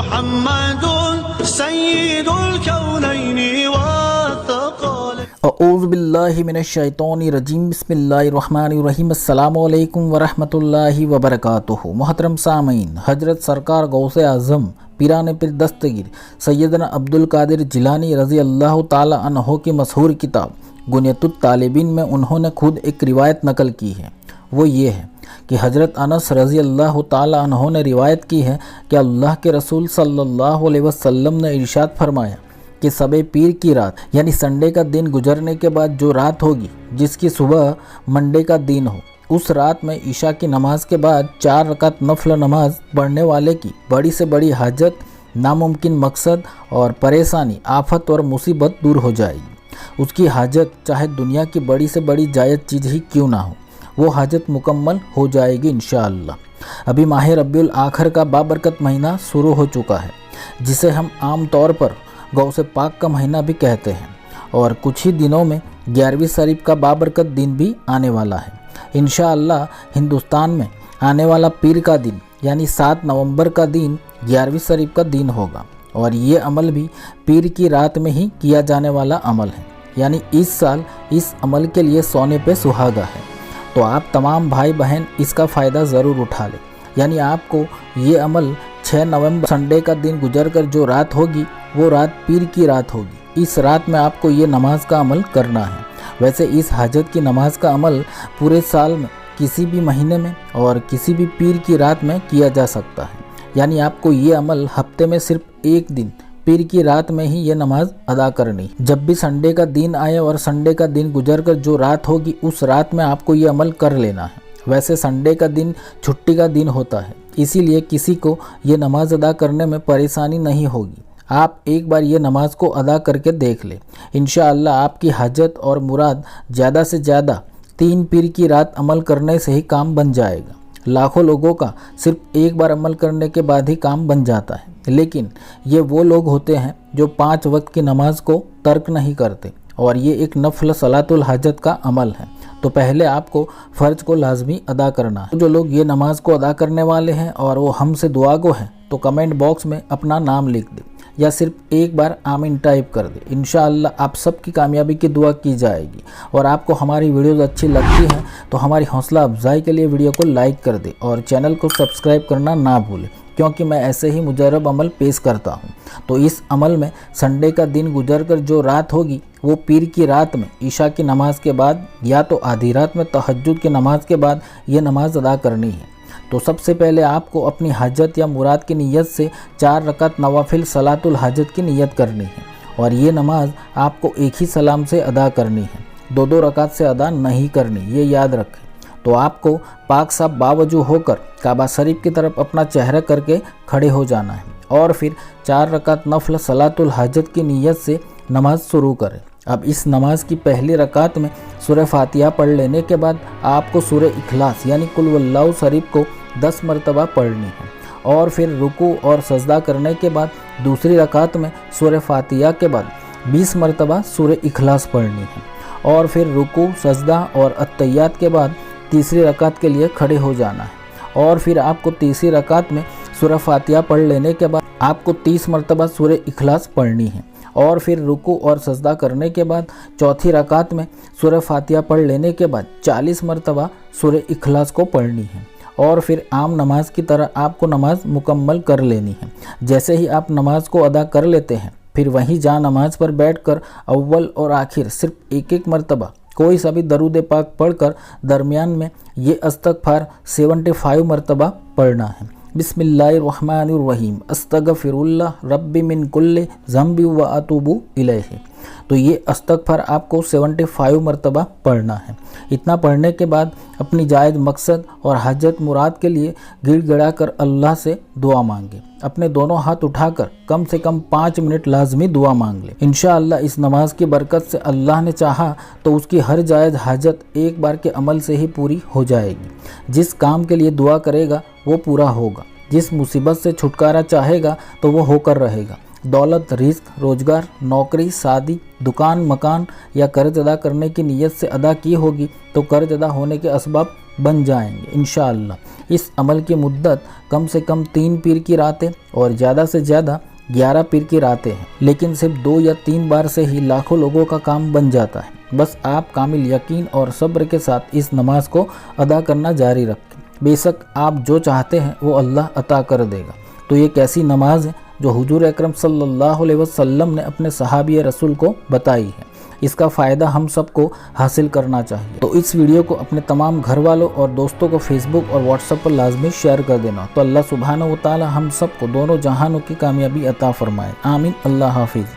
محمد سید الکونین والثقلین۔ اعوذ باللہ من الشیطان الرجیم، بسم اللہ الرحمن الرحیم۔ السلام علیکم ورحمۃ اللہ وبرکاتہ۔ محترم سامعین، حضرت سرکار غوث اعظم پیران پیر دستگیر سیدنا عبدالقادر جیلانی رضی اللہ تعالی عنہ کی مشہور کتاب غنیۃ الطالبین میں انہوں نے خود ایک روایت نقل کی ہے۔ وہ یہ ہے کہ حضرت انس رضی اللہ تعالی عنہ نے روایت کی ہے کہ اللہ کے رسول صلی اللہ علیہ وسلم نے ارشاد فرمایا کہ شب پیر کی رات یعنی سنڈے کا دن گزرنے کے بعد جو رات ہوگی جس کی صبح منڈے کا دن ہو، اس رات میں عشاء کی نماز کے بعد 4 رکعت نفل نماز پڑھنے والے کی بڑی سے بڑی حاجت، ناممکن مقصد اور پریشانی، آفت اور مصیبت دور ہو جائے گی۔ اس کی حاجت چاہے دنیا کی بڑی سے بڑی جائز چیز ہی کیوں نہ ہو، وہ حاجت مکمل ہو جائے گی انشاءاللہ۔ ابھی ماہ ربیع الاخر کا بابرکت مہینہ شروع ہو چکا ہے، جسے ہم عام طور پر غوث پاک کا مہینہ بھی کہتے ہیں، اور کچھ ہی دنوں میں 11ویں شریف کا بابرکت دن بھی آنے والا ہے۔ انشاءاللہ ہندوستان میں آنے والا پیر کا دن یعنی 7 نومبر کا دن 11ویں شریف کا دن ہوگا، اور یہ عمل بھی پیر کی رات میں ہی کیا جانے والا عمل ہے، یعنی اس سال اس عمل کے لیے سونے پہ سہاگا ہے۔ تو آپ تمام بھائی بہن اس کا فائدہ ضرور اٹھا لیں، یعنی آپ کو یہ عمل 6 نومبر سنڈے کا دن گزر کر جو رات ہوگی وہ رات پیر کی رات ہوگی۔ اس رات میں آپ کو یہ نماز کا عمل کرنا ہے۔ ویسے اس حاجت کی نماز کا عمل پورے سال میں کسی بھی مہینے میں اور کسی بھی پیر کی رات میں کیا جا سکتا ہے، یعنی آپ کو یہ عمل ہفتے میں صرف ایک دن پیر کی رات میں ہی یہ نماز ادا کرنی۔ جب بھی سنڈے کا دن آئے اور سنڈے کا دن گزر کر جو رات ہوگی اس رات میں آپ کو یہ عمل کر لینا ہے۔ ویسے سنڈے کا دن چھٹی کا دن ہوتا ہے، اسی لیے کسی کو یہ نماز ادا کرنے میں پریشانی نہیں ہوگی۔ آپ ایک بار یہ نماز کو ادا کر کے دیکھ لیں، انشاءاللہ آپ کی حاجت اور مراد زیادہ سے زیادہ 3 پیر کی رات عمل کرنے سے ہی کام بن جائے گا۔ لاکھوں لوگوں کا صرف ایک بار عمل کرنے کے بعد ہی کام بن جاتا ہے، لیکن یہ وہ لوگ ہوتے ہیں جو 5 وقت کی نماز کو ترک نہیں کرتے، اور یہ ایک نفل صلاۃ الحاجت کا عمل ہے۔ تو پہلے آپ کو فرض کو لازمی ادا کرنا ہے۔ جو لوگ یہ نماز کو ادا کرنے والے ہیں اور وہ ہم سے دعا گو ہیں تو کمنٹ باکس میں اپنا نام لکھ دیں یا صرف ایک بار آمین ٹائپ کر دیں۔ انشاءاللہ آپ سب کی کامیابی کی دعا کی جائے گی۔ اور آپ کو ہماری ویڈیوز اچھی لگتی ہیں تو ہماری حوصلہ افزائی کے لیے ویڈیو کو لائک کر دیں اور چینل کو سبسکرائب کرنا نہ بھولیں، کیونکہ میں ایسے ہی مجرب عمل پیش کرتا ہوں۔ تو اس عمل میں سنڈے کا دن گزر کر جو رات ہوگی وہ پیر کی رات میں عشاء کی نماز کے بعد یا تو آدھی رات میں تہجد کی نماز کے بعد یہ نماز ادا کرنی ہے۔ تو سب سے پہلے آپ کو اپنی حاجت یا مراد کی نیت سے 4 رکعت نوافل صلاۃ الحاجت کی نیت کرنی ہے، اور یہ نماز آپ کو ایک ہی سلام سے ادا کرنی ہے، 2 رکعت سے ادا نہیں کرنی، یہ یاد رکھیں۔ تو آپ کو پاک صاف باوضو ہو کر کعبہ شریف کی طرف اپنا چہرہ کر کے کھڑے ہو جانا ہے، اور پھر 4 رکعت نفل صلاۃ الحاجت کی نیت سے نماز شروع کریں۔ اب اس نماز کی پہلی رکعت میں سورہ فاتحہ پڑھ لینے کے بعد آپ کو سورہ اخلاص یعنی قل واللہ شریف کو 10 مرتبہ پڑھنی ہے، اور پھر رکوع اور سجدہ کرنے کے بعد دوسری رکعت میں سورہ فاتحہ کے بعد 20 مرتبہ سورہ اخلاص پڑھنی ہے، اور پھر رکوع، سجدہ اور اتحیات کے بعد تیسری رکعت کے لیے کھڑے ہو جانا ہے، اور پھر آپ کو تیسری رکعت میں سورہ فاتحہ پڑھ لینے کے بعد آپ کو 30 مرتبہ سورہ اخلاص پڑھنی ہے، اور پھر رکوع اور سجدہ کرنے کے بعد چوتھی رکعت میں سورہ فاتحہ پڑھ لینے کے بعد 40 مرتبہ سورہ اخلاص کو پڑھنی ہے، اور پھر عام نماز کی طرح آپ کو نماز مکمل کر لینی ہے۔ جیسے ہی آپ نماز کو ادا کر لیتے ہیں پھر وہیں جہاں نماز پر بیٹھ کر اول اور آخر صرف ایک مرتبہ کوئی سا بھی درود پاک پڑھ کر درمیان میں یہ استغفار 75 مرتبہ پڑھنا ہے۔ بسم اللہ الرحمن الرحیم، استغفر اللہ رب من کل ذنب و اتوب الیہ۔ تو یہ استغفار آپ کو 75 مرتبہ پڑھنا ہے۔ اتنا پڑھنے کے بعد اپنی جائز مقصد اور حاجت مراد کے لیے گڑ گڑا کر اللہ سے دعا مانگے۔ اپنے دونوں ہاتھ اٹھا کر کم سے کم 5 منٹ لازمی دعا مانگ لے۔ انشاءاللہ اس نماز کی برکت سے اللہ نے چاہا تو اس کی ہر جائز حاجت ایک بار کے عمل سے ہی پوری ہو جائے گی۔ جس کام کے لیے دعا کرے گا وہ پورا ہوگا، جس مصیبت سے چھٹکارا چاہے گا تو وہ ہو کر رہے گا۔ دولت، رزق، روزگار، نوکری، شادی، دکان، مکان یا قرض ادا کرنے کی نیت سے ادا کی ہوگی تو قرض ادا ہونے کے اسباب بن جائیں گے انشاءاللہ۔ اس عمل کی مدت کم سے کم 3 پیر کی راتیں اور زیادہ سے زیادہ 11 پیر کی راتیں ہیں، لیکن صرف 2 یا 3 بار سے ہی لاکھوں لوگوں کا کام بن جاتا ہے۔ بس آپ کامل یقین اور صبر کے ساتھ اس نماز کو ادا کرنا جاری رکھیں، بے شک آپ جو چاہتے ہیں وہ اللہ عطا کر دے گا۔ تو یہ کیسی نماز ہے جو حضور اکرم صلی اللہ علیہ وسلم نے اپنے صحابی رسول کو بتائی ہے، اس کا فائدہ ہم سب کو حاصل کرنا چاہیے۔ تو اس ویڈیو کو اپنے تمام گھر والوں اور دوستوں کو فیس بک اور واٹس ایپ پر لازمی شیئر کر دینا۔ تو اللہ سبحانہ و تعالی ہم سب کو دونوں جہانوں کی کامیابی عطا فرمائے، آمین۔ اللہ حافظ۔